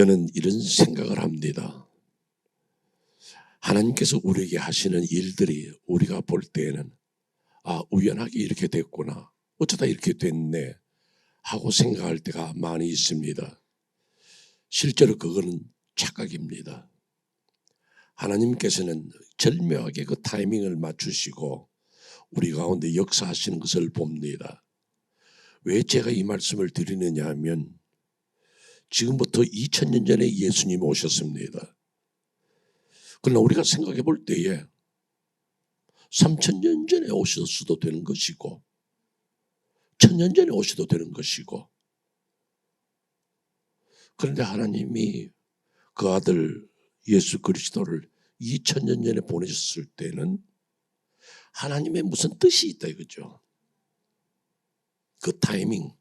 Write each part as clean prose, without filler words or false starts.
저는 이런 생각을 합니다. 하나님께서 우리에게 하시는 일들이 우리가 볼 때에는 우연하게 이렇게 됐구나, 어쩌다 이렇게 됐네 하고 생각할 때가 많이 있습니다. 실제로 그거는 착각입니다. 하나님께서는 절묘하게 그 타이밍을 맞추시고 우리 가운데 역사하시는 것을 봅니다. 왜 제가 이 말씀을 드리느냐 하면 지금부터 2000년 전에 예수님 오셨습니다. 그러나 우리가 생각해 볼 때에 3000년 전에 오셨어도 되는 것이고 1000년 전에 오셔도 되는 것이고, 그런데 하나님이 그 아들 예수 그리스도를 2000년 전에 보내셨을 때는 하나님의 무슨 뜻이 있다 이거죠. 그 타이밍.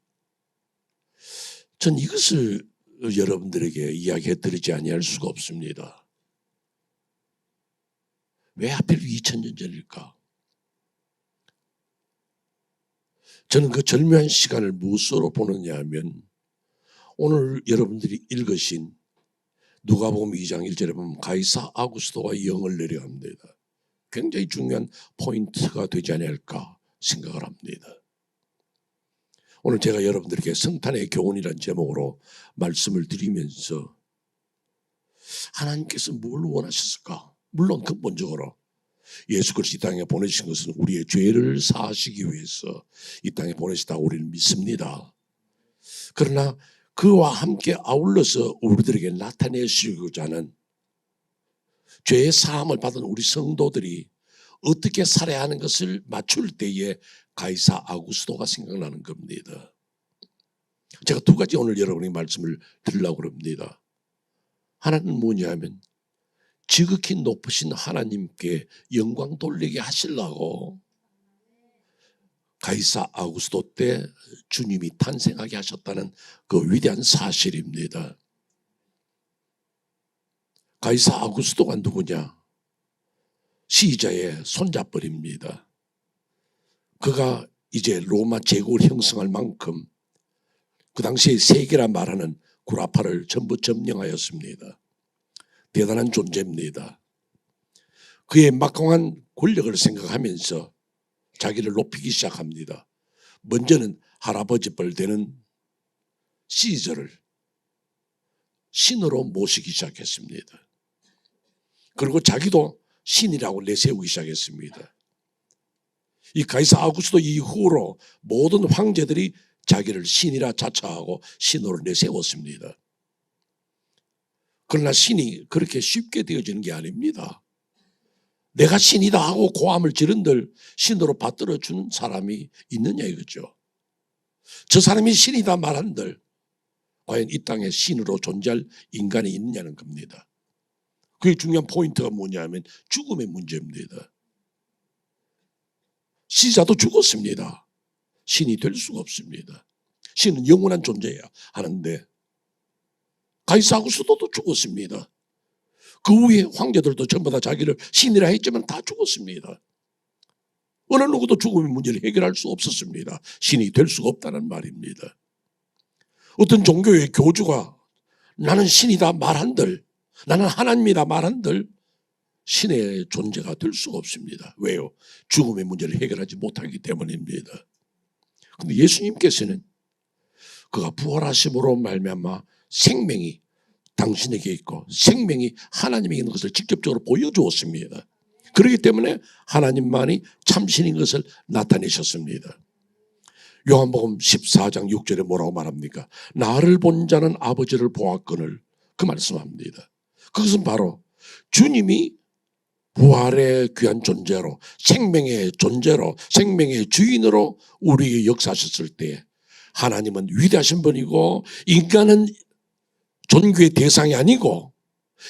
전 이것을 여러분들에게 이야기해 드리지 아니할 수가 없습니다. 왜 하필 2000년 전일까? 저는 그 절묘한 시간을 무엇으로 보느냐 하면 오늘 여러분들이 읽으신 누가복음 2장 1절에 보면 가이사 아구스토가 영을 내려합니다. 굉장히 중요한 포인트가 되지 않을까 생각을 합니다. 오늘 제가 여러분들에게 성탄의 교훈이라는 제목으로 말씀을 드리면서 하나님께서 뭘 원하셨을까? 물론 근본적으로 예수 그리스도 이 땅에 보내신 것은 우리의 죄를 사하시기 위해서 이 땅에 보내시다고 우리는 믿습니다. 그러나 그와 함께 아울러서 우리들에게 나타내시고자 하는 죄의 사함을 받은 우리 성도들이 어떻게 살아야 하는 것을 맞출 때에 가이사 아구스토가 생각나는 겁니다. 제가 두 가지 오늘 여러분에게 말씀을 드리려고 합니다. 하나는 뭐냐 하면 지극히 높으신 하나님께 영광 돌리게 하시려고 가이사 아구스토 때 주님이 탄생하게 하셨다는 그 위대한 사실입니다. 가이사 아구스토가 누구냐? 시자의 손자뻘입니다. 그가 이제 로마 제국을 형성할 만큼 그 당시에 세계라 말하는 구라파를 전부 점령하였습니다. 대단한 존재입니다. 그의 막강한 권력을 생각하면서 자기를 높이기 시작합니다. 먼저는 할아버지 뻘 되는 시저를 신으로 모시기 시작했습니다. 그리고 자기도 신이라고 내세우기 시작했습니다. 이 가이사 아구스토 이후로 모든 황제들이 자기를 신이라 자처하고 신으로 내세웠습니다. 그러나 신이 그렇게 쉽게 되어지는 게 아닙니다. 내가 신이다 하고 고함을 지른들 신으로 받들어주는 사람이 있느냐 이거죠. 저 사람이 신이다 말한들 과연 이 땅에 신으로 존재할 인간이 있느냐는 겁니다. 그게 중요한 포인트가 뭐냐면 죽음의 문제입니다. 시자도 죽었습니다. 신이 될 수가 없습니다. 신은 영원한 존재야 하는데 가이사 아구스토도 죽었습니다. 그 후에 황제들도 전부 다 자기를 신이라 했지만 다 죽었습니다. 어느 누구도 죽음의 문제를 해결할 수 없었습니다. 신이 될 수가 없다는 말입니다. 어떤 종교의 교주가 나는 신이다 말한들, 나는 하나님이다 말한들 신의 존재가 될 수가 없습니다. 왜요? 죽음의 문제를 해결하지 못하기 때문입니다. 그런데 예수님께서는 그가 부활하심으로 말미암아 생명이 당신에게 있고 생명이 하나님에게 있는 것을 직접적으로 보여주었습니다. 그렇기 때문에 하나님만이 참신인 것을 나타내셨습니다. 요한복음 14장 6절에 뭐라고 말합니까? 나를 본 자는 아버지를 보았거늘, 그 말씀합니다. 그것은 바로 주님이 부활의 귀한 존재로 생명의 존재로 생명의 주인으로 우리에게 역사하셨을 때 하나님은 위대하신 분이고 인간은 존귀의 대상이 아니고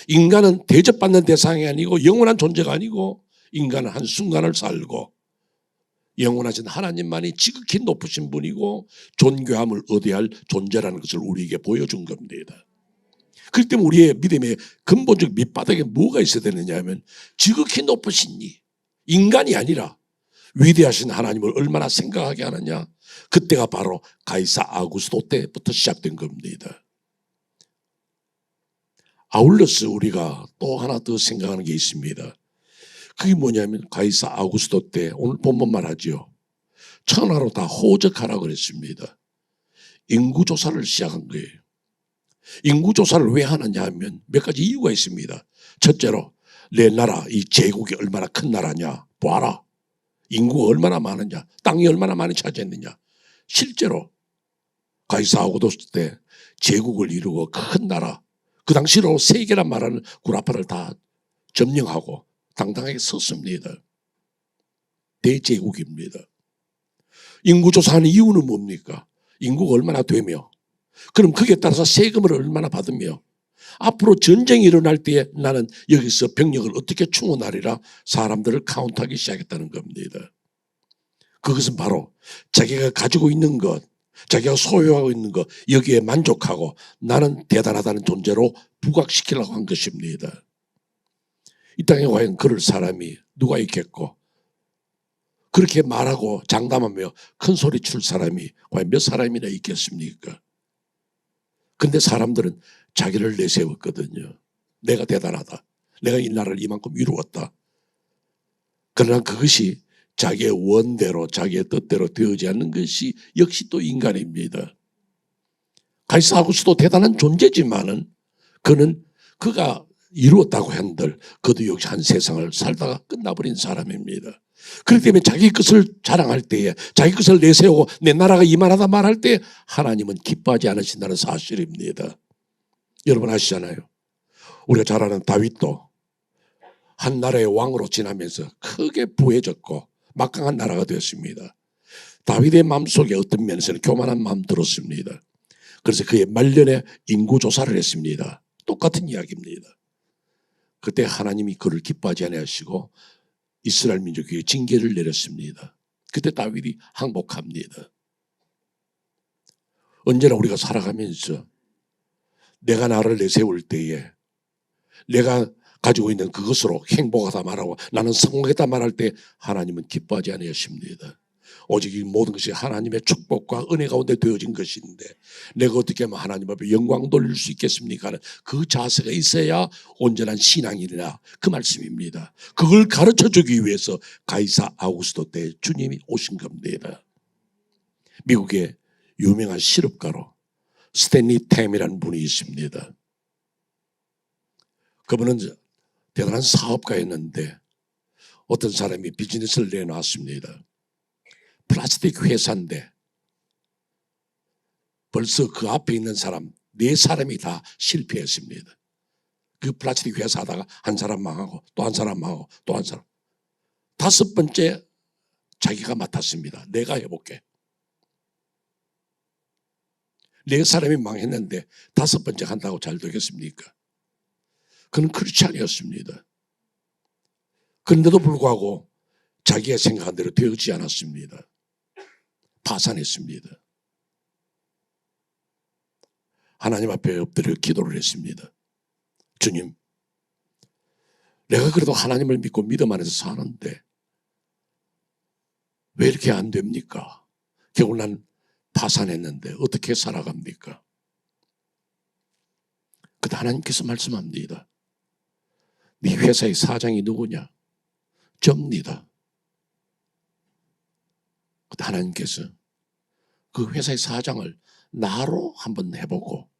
인간은 대접받는 대상이 아니고 영원한 존재가 아니고 인간은 한순간을 살고 영원하신 하나님만이 지극히 높으신 분이고 존귀함을 얻어야 할 존재라는 것을 우리에게 보여준 겁니다. 그렇기 때문에 우리의 믿음의 근본적 밑바닥에 뭐가 있어야 되느냐 하면 지극히 높으신 이 인간이 아니라 위대하신 하나님을 얼마나 생각하게 하느냐, 그때가 바로 가이사 아구스토 때부터 시작된 겁니다. 아울러서 우리가 또 하나 더 생각하는 게 있습니다. 그게 뭐냐면 가이사 아우구스도 때 오늘 본문 말하죠. 천하로 다 호적하라고 그랬습니다. 인구조사를 시작한 거예요. 인구조사를 왜 하느냐 하면 몇 가지 이유가 있습니다. 첫째로 내 나라 이 제국이 얼마나 큰 나라냐 봐라. 인구가 얼마나 많으냐, 땅이 얼마나 많이 차지했느냐. 실제로 가이사 아우구스도 때 제국을 이루고 큰 나라, 그 당시로 세계란 말하는 구라파를 다 점령하고 당당하게 섰습니다. 대제국입니다. 인구조사하는 이유는 뭡니까? 인구가 얼마나 되며, 그럼 거기에 따라서 세금을 얼마나 받으며, 앞으로 전쟁이 일어날 때에 나는 여기서 병력을 어떻게 충원하리라 사람들을 카운트하기 시작했다는 겁니다. 그것은 바로 자기가 가지고 있는 것, 자기가 소유하고 있는 것, 여기에 만족하고 나는 대단하다는 존재로 부각시키려고 한 것입니다. 이 땅에 과연 그럴 사람이 누가 있겠고, 그렇게 말하고 장담하며 큰 소리 칠 사람이 과연 몇 사람이나 있겠습니까? 근데 사람들은 자기를 내세웠거든요. 내가 대단하다. 내가 이 나라를 이만큼 이루었다. 그러나 그것이 자기의 원대로 자기의 뜻대로 되어지 않는 것이 역시 또 인간입니다. 가이사 아우구스도 대단한 존재지만은 그는 그가 이루었다고 한들 그도 역시 한 세상을 살다가 끝나버린 사람입니다. 그렇기 때문에 자기 것을 자랑할 때에, 자기 것을 내세우고 내 나라가 이만하다 말할 때 하나님은 기뻐하지 않으신다는 사실입니다. 여러분 아시잖아요. 우리가 잘 아는 다윗도 한 나라의 왕으로 지나면서 크게 부해졌고 막강한 나라가 되었습니다. 다윗의 마음속에 어떤 면에서는 교만한 마음 들었습니다. 그래서 그의 말년에 인구조사를 했습니다. 똑같은 이야기입니다. 그때 하나님이 그를 기뻐하지 아니하시고 이스라엘 민족에게 징계를 내렸습니다. 그때 다윗이 항복합니다. 언제나 우리가 살아가면서 내가 나를 내세울 때에 내가 가지고 있는 그것으로 행복하다 말하고 나는 성공했다 말할 때 하나님은 기뻐하지 아니하십니다. 오직 이 모든 것이 하나님의 축복과 은혜 가운데 되어진 것인데 내가 어떻게 하면 하나님 앞에 영광 돌릴 수 있겠습니까 하는 그 자세가 있어야 온전한 신앙이라 그 말씀입니다. 그걸 가르쳐주기 위해서 가이사 아우구스도 때 주님이 오신 겁니다. 미국의 유명한 실업가로 스탠리 템이라는 분이 있습니다. 그분은 대단한 사업가였는데 어떤 사람이 비즈니스를 내놨습니다. 플라스틱 회사인데 벌써 그 앞에 있는 사람 4사람이 다 실패했습니다. 그 플라스틱 회사 하다가 한 사람 망하고 또 한 사람 망하고 또 한 사람. 5번째 자기가 맡았습니다. 내가 해볼게. 4사람이 망했는데 5번째 한다고 잘 되겠습니까? 그는 크리스찬이었습니다. 그런데도 불구하고 자기가 생각한 대로 되지 않았습니다. 파산했습니다. 하나님 앞에 엎드려 기도를 했습니다. 주님, 내가 그래도 하나님을 믿고 믿음 안에서 사는데 왜 이렇게 안 됩니까? 결국 난 파산했는데 어떻게 살아갑니까? 그때 하나님께서 말씀합니다. 네 회사의 사장이 누구냐? 접니다. 그때 하나님께서 그 회사의 사장을 나로 한번 해보고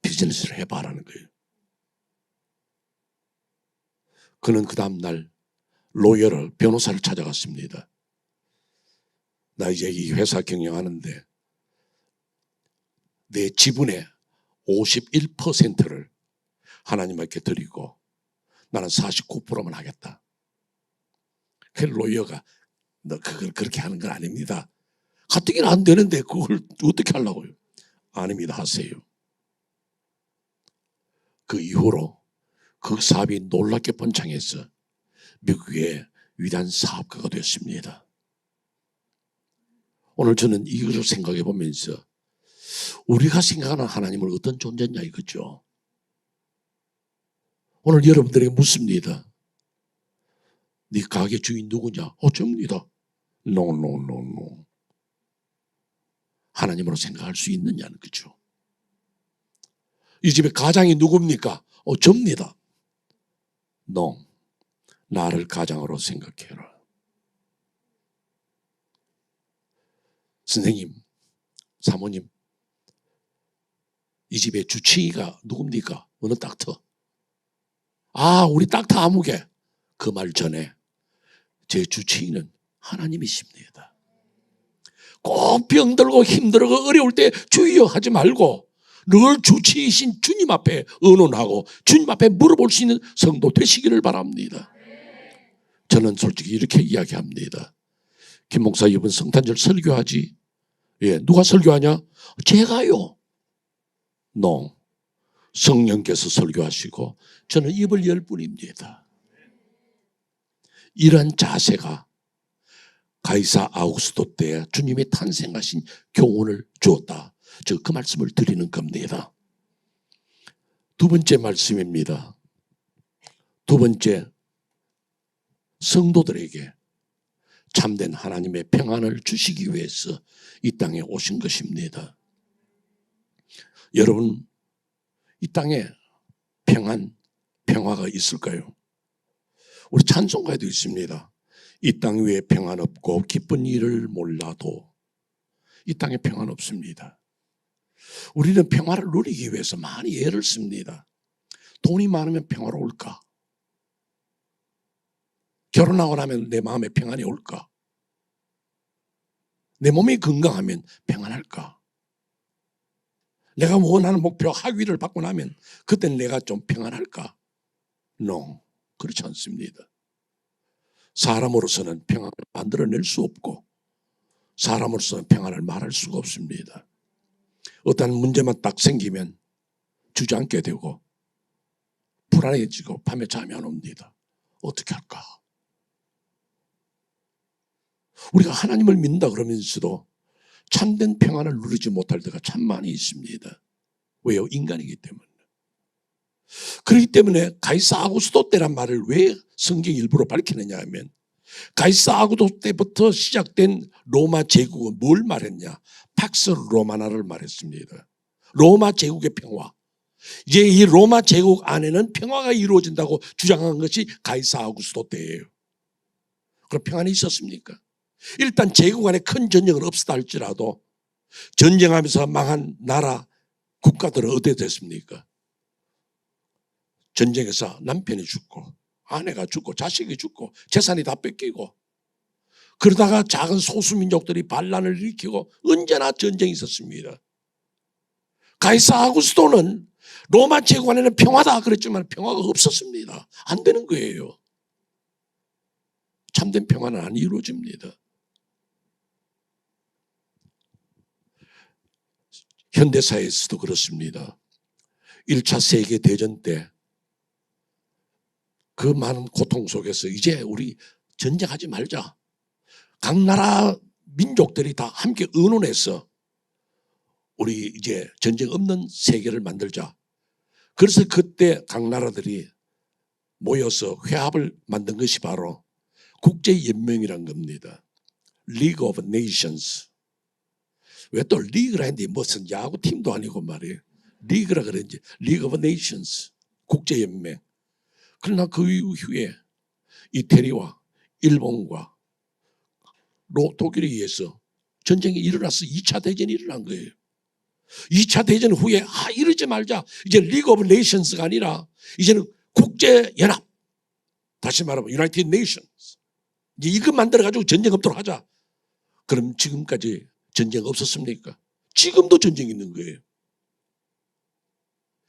비즈니스를 해봐라는 거예요. 그는 그 다음날 로이어를 변호사를 찾아갔습니다. 나 이제 이 회사 경영하는데 내 지분의 51%를 하나님께 드리고 나는 49%만 하겠다. 그 로이어가 너 그걸 그렇게 하는 건 아닙니다. 가뜩이나 안 되는데 그걸 어떻게 하려고요? 아닙니다. 하세요. 그 이후로 그 사업이 놀랍게 번창해서 미국의 위대한 사업가가 됐습니다. 오늘 저는 이것을 생각해 보면서 우리가 생각하는 하나님은 어떤 존재냐 이거죠. 오늘 여러분들에게 묻습니다. 네 가게 주인 누구냐? 접니다. No. 하나님으로 생각할 수 있느냐는 거죠. 이 집에 가장이 누굽니까? 접니다. No. 나를 가장으로 생각해라. 선생님, 사모님, 이 집의 주치의가 누굽니까? 어느 닥터? 우리 닥터 아무개. 그 말 전에 제 주치의는 하나님이십니다. 꼭 병들고 힘들고 어려울 때 주여 하지 말고 늘 주치이신 주님 앞에 의논하고 주님 앞에 물어볼 수 있는 성도 되시기를 바랍니다. 저는 솔직히 이렇게 이야기합니다. 김 목사 이번 성탄절 설교하지? 예, 누가 설교하냐? 제가요. No. 성령께서 설교하시고 저는 입을 열 뿐입니다. 이런 자세가 가이사 아우구스도 때 주님이 탄생하신 교훈을 주었다. 저 그 말씀을 드리는 겁니다. 두 번째 말씀입니다. 두 번째, 성도들에게 참된 하나님의 평안을 주시기 위해서 이 땅에 오신 것입니다. 여러분, 이 땅에 평화가 있을까요? 우리 찬송가에도 있습니다. 이 땅 위에 평안 없고 기쁜 일을 몰라도 이 땅에 평안 없습니다. 우리는 평화를 누리기 위해서 많이 애를 씁니다. 돈이 많으면 평화로울까? 결혼하고 나면 내 마음에 평안이 올까? 내 몸이 건강하면 평안할까? 내가 원하는 목표 학위를 받고 나면 그때는 내가 좀 평안할까? No, 그렇지 않습니다. 사람으로서는 평안을 만들어낼 수 없고 사람으로서는 평안을 말할 수가 없습니다. 어떤 문제만 딱 생기면 주저앉게 되고 불안해지고 밤에 잠이 안 옵니다. 어떻게 할까? 우리가 하나님을 믿는다 그러면서도 참된 평안을 누리지 못할 때가 참 많이 있습니다. 왜요? 인간이기 때문에. 그렇기 때문에 가이사 아구스도 때란 말을 왜 성경이 일부러 밝히느냐 하면 가이사 아구스도 때부터 시작된 로마 제국은 뭘 말했냐? 팍스 로마나를 말했습니다. 로마 제국의 평화. 이제 이 로마 제국 안에는 평화가 이루어진다고 주장한 것이 가이사 아구스도 때예요. 그럼 평안이 있었습니까? 일단 제국 안에 큰 전쟁은 없었다 할지라도 전쟁하면서 망한 나라, 국가들은 어떻게 됐습니까? 전쟁에서 남편이 죽고 아내가 죽고 자식이 죽고 재산이 다 뺏기고 그러다가 작은 소수민족들이 반란을 일으키고 언제나 전쟁이 있었습니다. 가이사 아구스도는 로마 제국 안에는 평화다 그랬지만 평화가 없었습니다. 안 되는 거예요. 참된 평화는 안 이루어집니다. 현대사회에서도 그렇습니다. 1차 세계대전 때 그 많은 고통 속에서 이제 우리 전쟁하지 말자. 각 나라 민족들이 다 함께 의논해서 우리 이제 전쟁 없는 세계를 만들자. 그래서 그때 각 나라들이 모여서 회합을 만든 것이 바로 국제연맹이란 겁니다. League of Nations. 왜 또 리그라 했는데 무슨 야구팀도 아니고 말이에요. 리그라 그랬지. League of Nations. 국제연맹. 그러나 그 이후에 이태리와 일본과 독일에 의해서 전쟁이 일어나서 2차 대전이 일어난 거예요. 2차 대전 후에 이러지 말자. 이제 리그 오브 네이션스가 아니라 이제는 국제연합. 다시 말하면 유나이티드 네이션스. 이제 이거 만들어가지고 전쟁 없도록 하자. 그럼 지금까지 전쟁 없었습니까? 지금도 전쟁이 있는 거예요.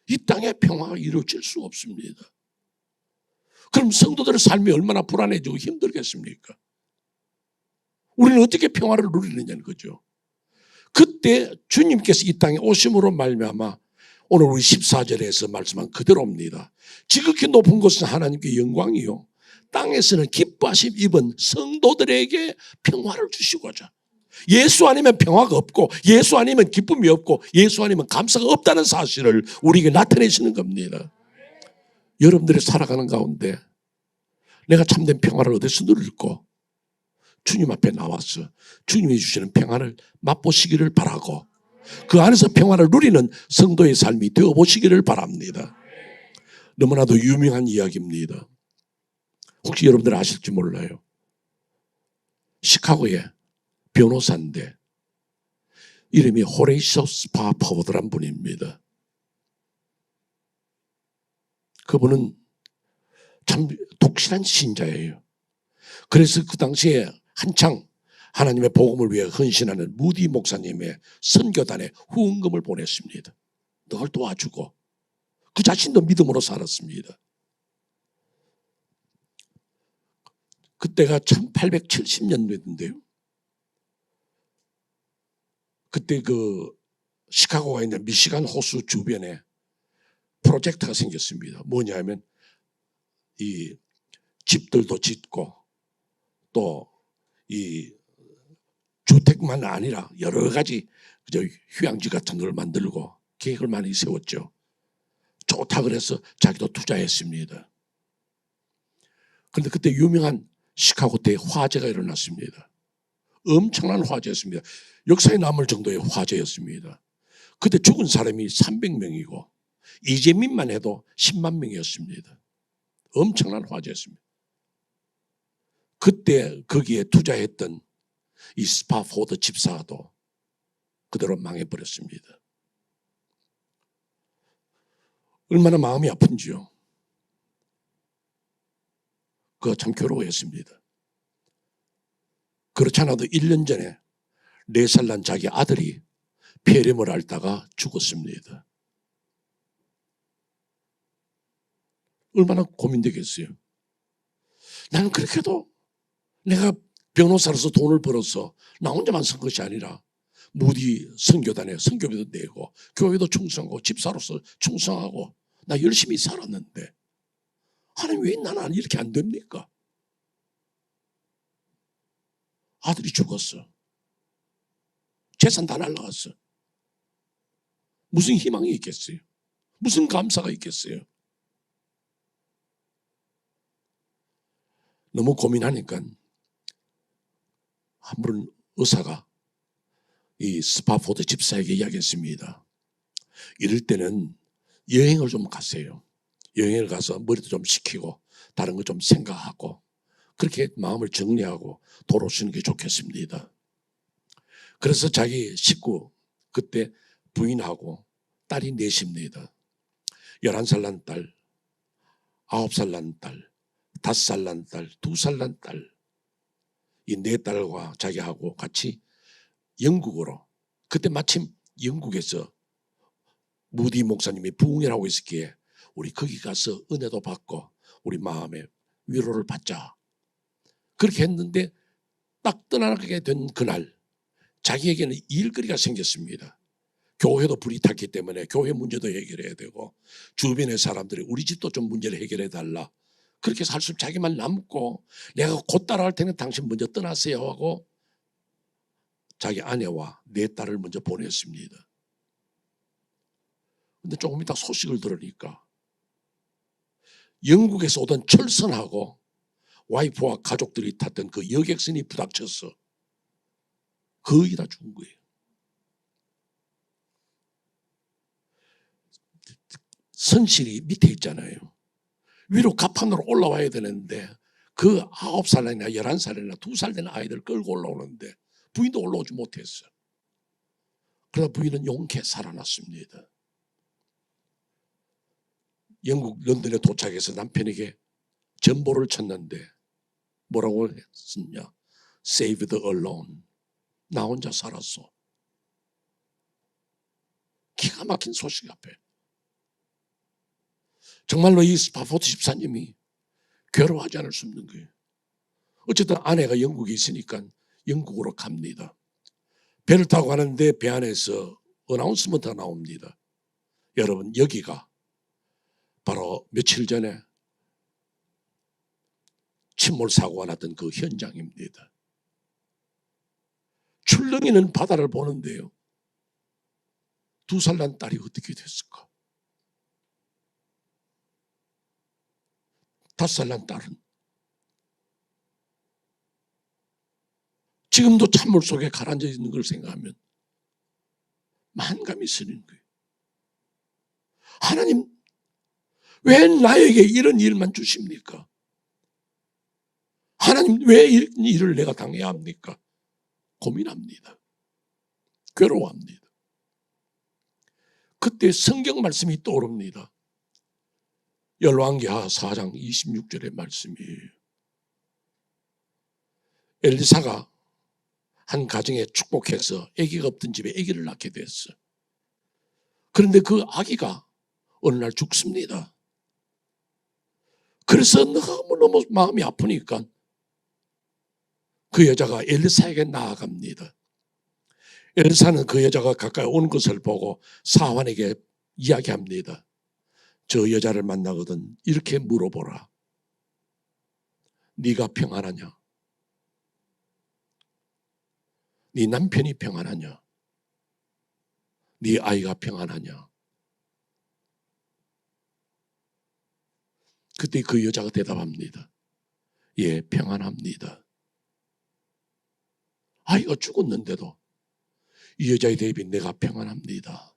이 땅에 평화가 이루어질 수가 없습니다. 그럼 성도들의 삶이 얼마나 불안해지고 힘들겠습니까? 우리는 어떻게 평화를 누리느냐는 거죠. 그때 주님께서 이 땅에 오심으로 말미암아 오늘 우리 14절에서 말씀한 그대로입니다. 지극히 높은 곳은 하나님께 영광이요 땅에서는 기뻐하심 입은 성도들에게 평화를 주시고자. 예수 아니면 평화가 없고 예수 아니면 기쁨이 없고 예수 아니면 감사가 없다는 사실을 우리에게 나타내시는 겁니다. 여러분들이 살아가는 가운데 내가 참된 평화를 어디서 누릴까? 주님 앞에 나와서 주님이 주시는 평안을 맛보시기를 바라고 그 안에서 평화를 누리는 성도의 삶이 되어보시기를 바랍니다. 너무나도 유명한 이야기입니다. 혹시 여러분들 아실지 몰라요. 시카고의 변호사인데 이름이 호레이셔 스파포드란 분입니다. 그분은 참 독실한 신자예요. 그래서 그 당시에 한창 하나님의 복음을 위해 헌신하는 무디 목사님의 선교단에 후원금을 보냈습니다. 늘 도와주고 그 자신도 믿음으로 살았습니다. 그때가 1870년도인데요. 그때 그 시카고가 있는 미시간 호수 주변에 프로젝트가 생겼습니다. 뭐냐면 이 집들도 짓고 또 이 주택만 아니라 여러 가지 휴양지 같은 걸 만들고 계획을 많이 세웠죠. 좋다 그래서 자기도 투자했습니다. 그런데 그때 유명한 시카고 때 화재가 일어났습니다. 엄청난 화재였습니다. 역사에 남을 정도의 화재였습니다. 그때 죽은 사람이 300명이고 이재민만 해도 10만 명이었습니다. 엄청난 화재였습니다. 그때 거기에 투자했던 이 스파포드 집사도 그대로 망해버렸습니다. 얼마나 마음이 아픈지요. 그거 참 괴로워했습니다. 그렇지 않아도 1년 전에 4살 난 자기 아들이 폐렴을 앓다가 죽었습니다. 얼마나 고민되겠어요. 나는 그렇게도 내가 변호사로서 돈을 벌어서 나 혼자만 선 것이 아니라 무디 선교단에 선교비도 내고 교회도 충성하고 집사로서 충성하고 나 열심히 살았는데 하나님 왜 나는 이렇게 안 됩니까? 아들이 죽었어. 재산 다 날라갔어. 무슨 희망이 있겠어요? 무슨 감사가 있겠어요? 너무 고민하니까 한 분 의사가 이 스파포드 집사에게 이야기했습니다. 이럴 때는 여행을 좀 가세요. 여행을 가서 머리도 좀 식히고 다른 거 좀 생각하고 그렇게 마음을 정리하고 돌아오시는 게 좋겠습니다. 그래서 자기 식구 그때 부인하고 딸이 넷입니다. 11살 난 딸, 9살 난 딸, 5살 난 딸, 2살 난 딸, 이 4딸과 자기하고 같이 영국으로, 그때 마침 영국에서 무디 목사님이 부흥회라고 있었기에 우리 거기 가서 은혜도 받고 우리 마음에 위로를 받자. 그렇게 했는데 딱 떠나게 된 그날 자기에게는 일거리가 생겼습니다. 교회도 불이 탔기 때문에 교회 문제도 해결해야 되고 주변의 사람들이 우리 집도 좀 문제를 해결해 달라. 그렇게 해서 할수록 자기만 남고 내가 곧 따라갈 테니 당신 먼저 떠나세요 하고 자기 아내와 4딸을 먼저 보냈습니다. 근데 조금 이따 소식을 들으니까 영국에서 오던 철선하고 와이프와 가족들이 탔던 그 여객선이 부닥쳤어. 거의 다 죽은 거예요. 선실이 밑에 있잖아요. 위로 갑판으로 올라와야 되는데 그 9살이나 11살이나 2살 된 아이들 끌고 올라오는데 부인도 올라오지 못했어. 그러다 부인은 용케 살아났습니다. 영국 런던에 도착해서 남편에게 전보를 쳤는데 뭐라고 했었냐? Saved alone. 나 혼자 살았어. 기가 막힌 소식 앞에. 정말로 이 스파포드 집사님이 괴로워하지 않을 수 없는 거예요. 어쨌든 아내가 영국에 있으니까 영국으로 갑니다. 배를 타고 가는데 배 안에서 어나운스먼트가 나옵니다. 여러분 여기가 바로 며칠 전에 침몰 사고가 났던 그 현장입니다. 출렁이는 바다를 보는데요. 2살 난 딸이 어떻게 됐을까? 5살 난 딸은 지금도 찬물 속에 가라앉아 있는 걸 생각하면 만감이 쓰는 거예요. 하나님 왜 나에게 이런 일만 주십니까? 하나님 왜 이런 일을 내가 당해야 합니까? 고민합니다. 괴로워합니다. 그때 성경 말씀이 떠오릅니다. 열왕기하 4장 26절의 말씀이에요. 엘리사가 한 가정에 축복해서 아기가 없던 집에 아기를 낳게 됐어. 그런데 그 아기가 어느 날 죽습니다. 그래서 너무너무 마음이 아프니까 그 여자가 엘리사에게 나아갑니다. 엘리사는 그 여자가 가까이 오는 것을 보고 사환에게 이야기합니다. 저 여자를 만나거든 이렇게 물어보라. 네가 평안하냐? 네 남편이 평안하냐? 네 아이가 평안하냐? 그때 그 여자가 대답합니다. 예, 평안합니다. 아이가 죽었는데도 이 여자에 대비 내가 평안합니다.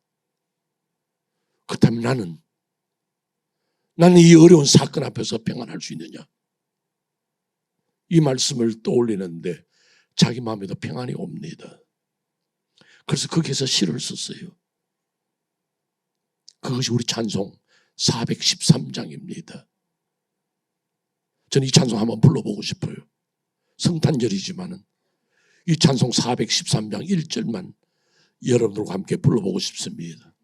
그렇다면 나는 이 어려운 사건 앞에서 평안할 수 있느냐? 이 말씀을 떠올리는데 자기 마음에도 평안이 옵니다. 그래서 거기에서 시를 썼어요. 그것이 우리 찬송 413장입니다. 저는 이 찬송 한번 불러보고 싶어요. 성탄절이지만은 이 찬송 413장 1절만 여러분들과 함께 불러보고 싶습니다.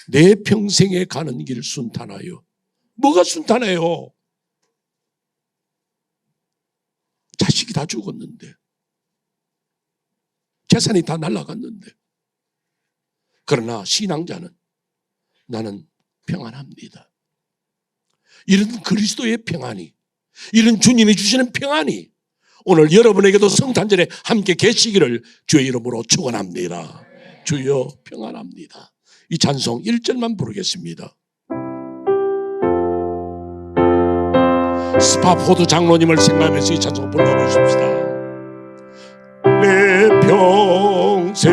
내 평생에 가는 길 순탄하여. 뭐가 순탄해요? 자식이 다 죽었는데, 재산이 다 날아갔는데, 그러나 신앙자는 나는 평안합니다. 이런 그리스도의 평안이, 이런 주님이 주시는 평안이 오늘 여러분에게도 성탄절에 함께 계시기를 주의 이름으로 축원합니다. 주여 평안합니다. 이 찬송 1절만 부르겠습니다. 스파포드 장로님을 생각하면서 이 찬송 불러보십시다. 내 평생에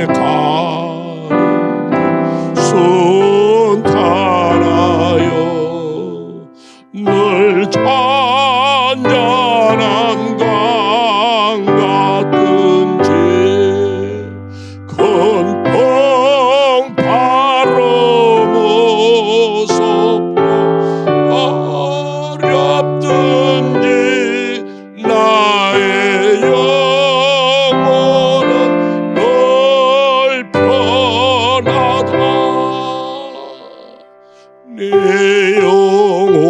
가는 순탄하여 늘 잔잔한 강 같은지 큰 풍파로 무섭고 어렵든지 나의 영혼은 늘 편하다. 내 영혼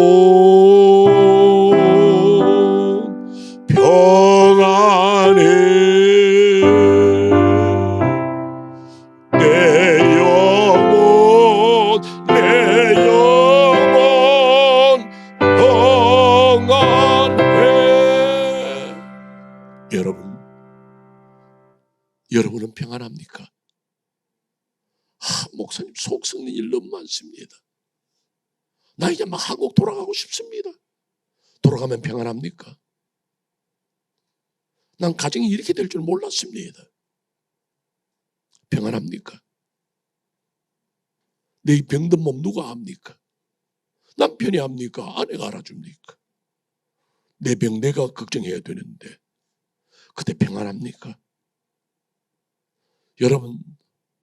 평안해. 내 영혼 평안해. 여러분은 평안합니까? 목사님 속 썩는 일 너무 많습니다. 나 이제 막 한국 돌아가고 싶습니다. 돌아가면 평안합니까? 난 가정이 이렇게 될 줄 몰랐습니다. 평안합니까? 내 병든 몸 누가 압니까? 남편이 압니까? 아내가 알아줍니까? 내 병 내가 걱정해야 되는데 그때 평안합니까? 여러분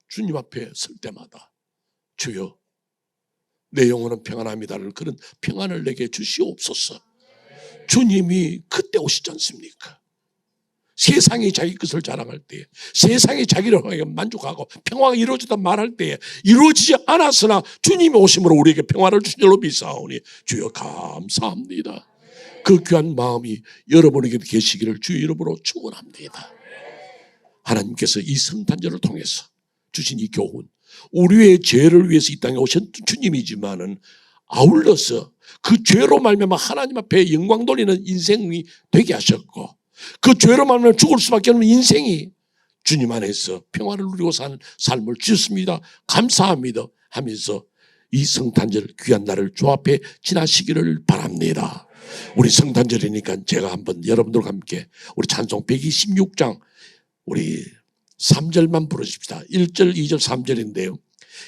주님 앞에 설 때마다 주여 내 영혼은 평안합니다를 그런 평안을 내게 주시옵소서. 주님이 그때 오시지 않습니까? 세상이 자기 것을 자랑할 때에, 세상이 자기를 만족하고 평화가 이루어지다 말할 때에 이루어지지 않았으나 주님이 오심으로 우리에게 평화를 주신 줄로 믿사오니 주여 감사합니다. 그 귀한 마음이 여러분에게 계시기를 주의 이름으로 축원합니다. 하나님께서 이 성탄절을 통해서 주신 이 교훈, 우리의 죄를 위해서 이 땅에 오신 주님이지만은 아울러서 그 죄로 말미암아 하나님 앞에 영광 돌리는 인생이 되게 하셨고, 그 죄로 말미암아 죽을 수밖에 없는 인생이 주님 안에서 평화를 누리고 사는 삶을 주셨습니다. 감사합니다 하면서 이 성탄절 귀한 날을 주 앞에 지나시기를 바랍니다. 우리 성탄절이니까 제가 한번 여러분들과 함께 우리 찬송 126장 우리 3절만 부르십시다. 1절, 2절, 3절인데요.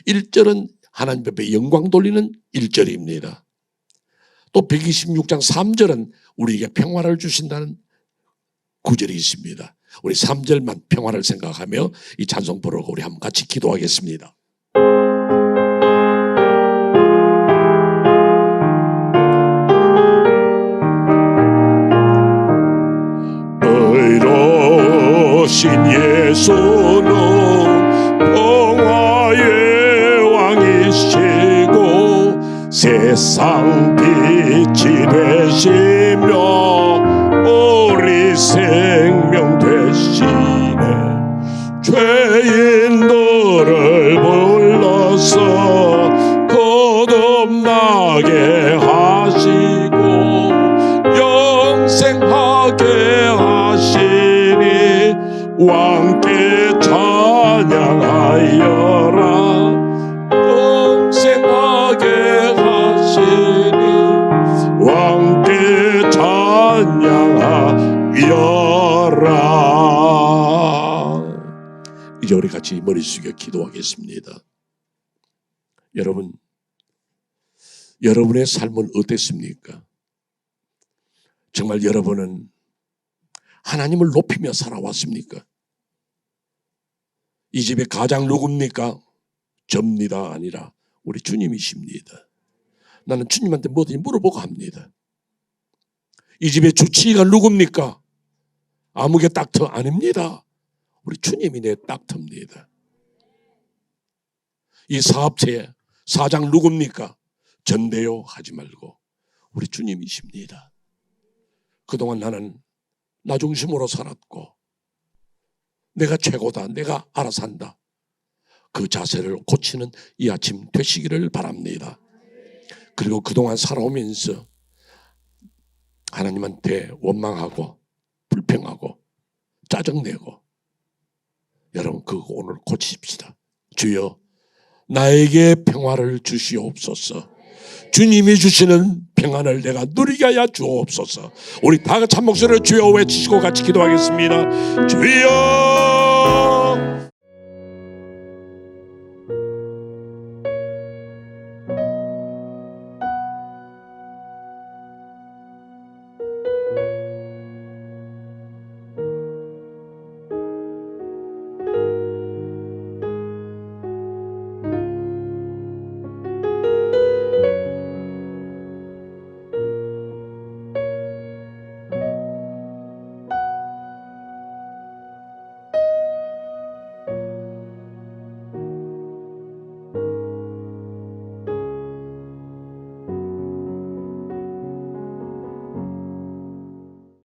1절은 하나님 앞에 영광 돌리는 1절입니다. 또 126장 3절은 우리에게 평화를 주신다는 구절이 있습니다. 우리 3절만 평화를 생각하며 이 찬송 부르고 우리 한번 같이 기도하겠습니다. 의로우신 예수는 평화의 왕이시고 세상 빛이 되시며 우리 생명 되시네. 죄인들을 불러서 거듭나게 하시고 영생하게 하시니 왕께 찬양하여라. 영생하게 하시니 왕께 찬양하여라. 이제 우리 같이 머리 숙여 기도하겠습니다. 여러분, 여러분의 삶은 어땠습니까? 정말 여러분은 하나님을 높이며 살아왔습니까? 이 집의 가장 누굽니까? 접니다 아니라 우리 주님이십니다. 나는 주님한테 뭐든지 물어보고 합니다. 이 집의 주치의가 누굽니까? 아무개 닥터 아닙니다. 우리 주님이 내 닥터입니다. 이 사업체의 사장 누굽니까? 전대요 하지 말고 우리 주님이십니다. 그동안 나는 나 중심으로 살았고 내가 최고다, 내가 알아서 한다, 그 자세를 고치는 이 아침 되시기를 바랍니다. 그리고 그동안 살아오면서 하나님한테 원망하고 불평하고 짜증내고, 여러분 그거 오늘 고치십시다. 주여 나에게 평화를 주시옵소서. 주님이 주시는 평안을 내가 누리게 하여 주옵소서. 우리 다 같이 한 목소리로 주여 외치시고 같이 기도하겠습니다. 주여